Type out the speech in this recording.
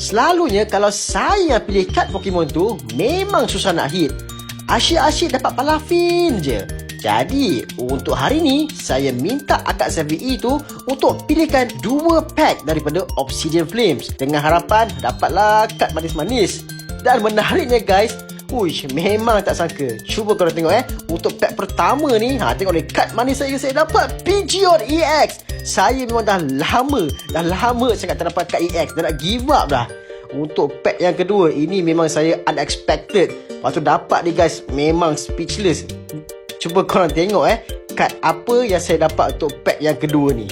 Selalunya kalau saya yang pilih kad Pokemon tu, memang susah nak hit. Asyik-asyik dapat palafin je. Jadi, untuk hari ni, saya minta akak Zavi tu untuk pilihkan 2 pack daripada Obsidian Flames dengan harapan dapatlah kad manis-manis. Dan menariknya guys, uish, memang tak sangka. Cuba korang tengok untuk pack pertama ni, tengok ni, kad manis saya dapat Pidgeot EX. Saya memang dah lama sangat tak dapat kad EX. Dah nak give up dah. Untuk pack yang kedua, ini memang saya unexpected. Lepas tu dapat ni guys, memang speechless. Cuba korang tengok kad apa yang saya dapat untuk pack yang kedua ni.